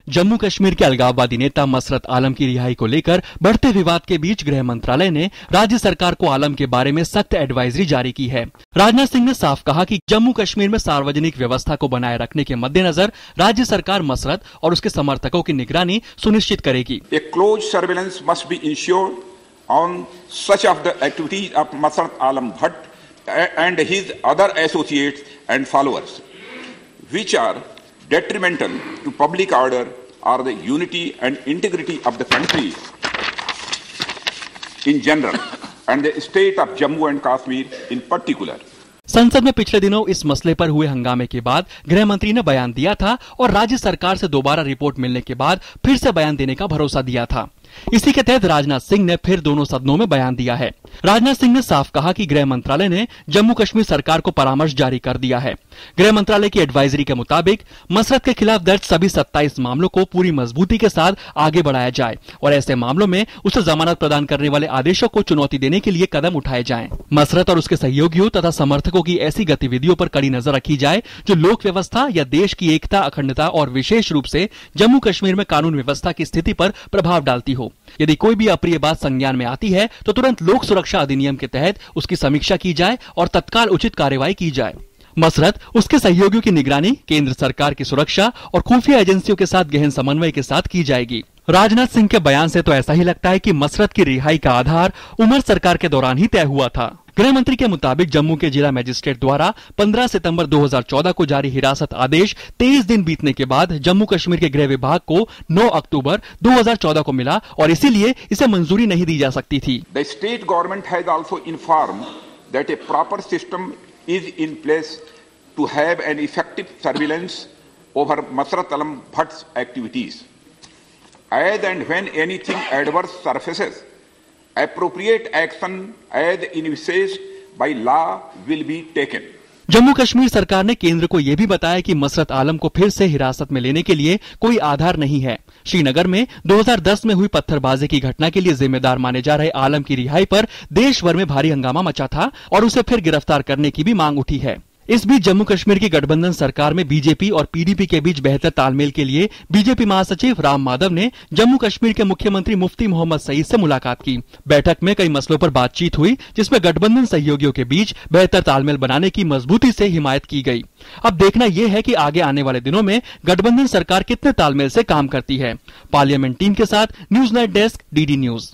जम्मू कश्मीर के अलगाववादी नेता मसरत आलम की रिहाई को लेकर बढ़ते विवाद के बीच गृह मंत्रालय ने राज्य सरकार को आलम के बारे में सख्त एडवाइजरी जारी की है। राजनाथ सिंह ने साफ कहा कि जम्मू कश्मीर में सार्वजनिक व्यवस्था को बनाए रखने के मद्देनजर राज्य सरकार मसरत और उसके समर्थकों की निगरानी सुनिश्चित करेगी। A close surveillance must be ensured on such of the activities of Masrat Alam Bhatt and his other associates and followers, which are detrimental to public order or the unity and integrity of the country in general and the state of Jammu and Kashmir in particular. संसद में पिछले दिनों इस मसले पर हुए हंगामे के बाद गृह मंत्री ने बयान दिया था और राज्य सरकार से दोबारा रिपोर्ट मिलने के बाद फिर से बयान देने का भरोसा दिया था। इसी के तहत राजनाथ सिंह ने फिर दोनों सदनों में बयान दिया है। राजनाथ सिंह ने साफ कहा कि गृह मंत्रालय ने जम्मू कश्मीर सरकार को परामर्श जारी कर दिया है। गृह मंत्रालय की एडवाइजरी के मुताबिक मसरत के खिलाफ दर्ज सभी 27 मामलों को पूरी मजबूती के साथ आगे बढ़ाया जाए और ऐसे मामलों में उसे जमानत प्रदान करने वाले आदेशों को चुनौती देने के लिए कदम उठाए जाएं। मसरत और उसके सहयोगियों तथा समर्थकों की ऐसी गतिविधियों पर कड़ी नजर रखी जाए जो लोक व्यवस्था या देश की एकता, अखंडता और विशेष रूप से जम्मू कश्मीर में कानून व्यवस्था की स्थिति पर प्रभाव डालती हो। यदि कोई भी अप्रिय बात संज्ञान में आती है तो तुरंत लोक सुरक्षा अधिनियम के तहत उसकी समीक्षा की जाए और तत्काल उचित कार्रवाई की जाए। मसरत, उसके सहयोगियों की निगरानी केंद्र सरकार की सुरक्षा और खुफिया एजेंसियों के साथ गहन समन्वय के साथ की जाएगी। राजनाथ सिंह के बयान से तो ऐसा ही लगता है कि मसरत की रिहाई का आधार उमर सरकार के दौरान ही तय हुआ था। गृह मंत्री के मुताबिक जम्मू के जिला मजिस्ट्रेट द्वारा 15 सितंबर 2014 को जारी हिरासत आदेश 23 दिन बीतने के बाद जम्मू कश्मीर के गृह विभाग को 9 अक्टूबर 2014 को मिला और इसीलिए इसे मंजूरी नहीं दी जा सकती थी। The state government has also informed that a proper system is in place to have an effective surveillance over Masrat Alam Bhatt's activities. As and when anything adverse surfaces, appropriate action as envisaged by law will be taken. Jammu Kashmir सरकार ने केंद्र को यह भी बताया कि मसरत आलम को फिर से हिरासत में लेने के लिए कोई आधार नहीं है। श्रीनगर में 2010 में हुई पत्थरबाजी की घटना के लिए जिम्मेदार माने जा रहे आलम की रिहाई पर देश भर में भारी हंगामा मचा था और उसे फिर गिरफ्तार करने की भी मांग उठी है। इस बीच जम्मू कश्मीर की गठबंधन सरकार में बीजेपी और पीडीपी के बीच बेहतर तालमेल के लिए बीजेपी महासचिव राम माधव ने जम्मू कश्मीर के मुख्यमंत्री मुफ्ती मोहम्मद सईद से मुलाकात की। बैठक में कई मसलों पर बातचीत हुई जिसमें गठबंधन सहयोगियों के बीच बेहतर तालमेल बनाने की मजबूती से हिमायत की गई। अब देखना यह है कि आगे आने वाले दिनों में गठबंधन सरकार कितने तालमेल से काम करती है। पार्लियामेंट टीम के साथ news night desk, DD news.